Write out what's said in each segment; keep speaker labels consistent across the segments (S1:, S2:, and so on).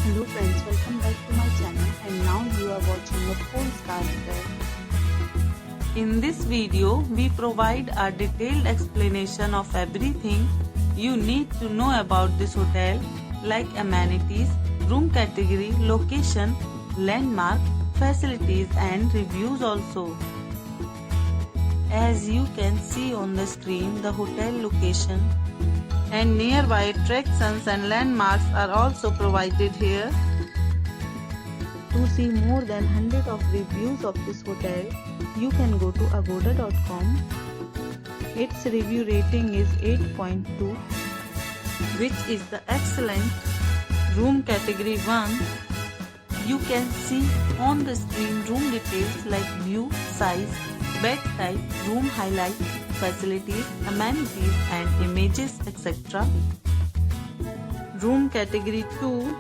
S1: Hello friends, welcome back to my channel and now you are watching a 4-star hotel.
S2: In this video, we provide a detailed explanation of everything you need to know about this hotel, like amenities, room category, location, landmark, facilities and reviews also. As you can see on the screen, the hotel location and nearby attractions and landmarks are also provided here.
S1: To see more than 100 of reviews of this hotel, you can go to agoda.com. Its review rating is 8.2,
S2: which is the excellent. Room category 1. You can see on the screen room details like view, size, bed type, room highlight, facilities, amenities and images, etc. Room category 2.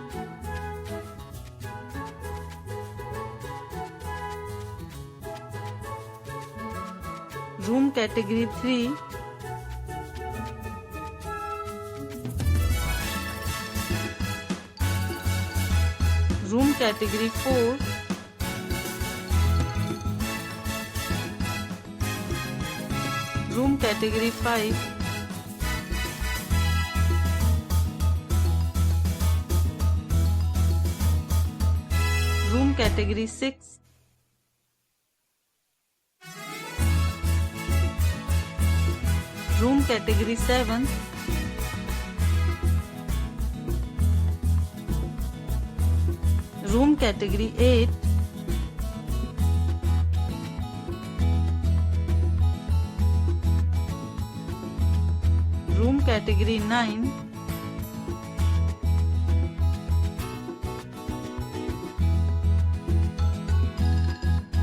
S2: Room category 3. Room category 4. Room category 5. Room category 6. Room category 7. Room category 8. Room category 9.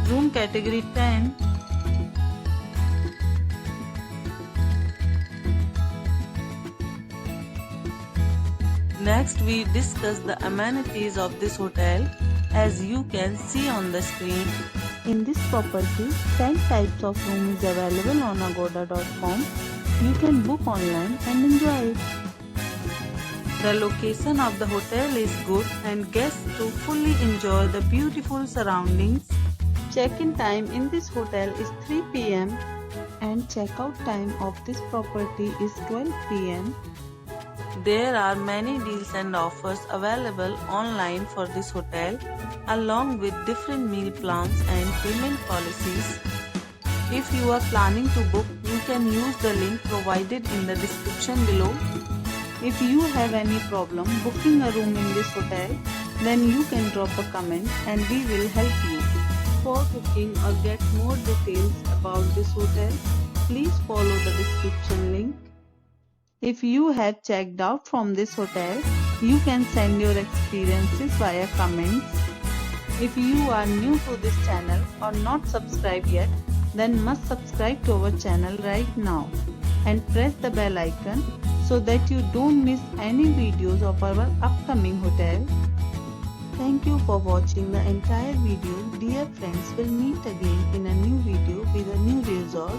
S2: Room category 10. Next, we discuss the amenities of this hotel. As you can see on the screen,
S1: in this property, 10 types of room is available on agoda.com. You can book online and enjoy it.
S2: The location of the hotel is good and guests to fully enjoy the beautiful surroundings.
S1: Check-in time in this hotel is 3 p.m. and check-out time of this property is 12 p.m.
S2: There are many deals and offers available online for this hotel, along with different meal plans and payment policies. If you are planning to book, you can use the link provided in the description below.
S1: If you have any problem booking a room in this hotel, then you can drop a comment and we will help you. For booking or get more details about this hotel, please follow the description link. If you have checked out from this hotel, you can send your experiences via comments. If you are new to this channel or not subscribed yet, then must subscribe to our channel right now and press the bell icon so that you don't miss any videos of our upcoming hotel. Thank you for watching the entire video. Dear friends, we'll meet again in a new video with a new resort.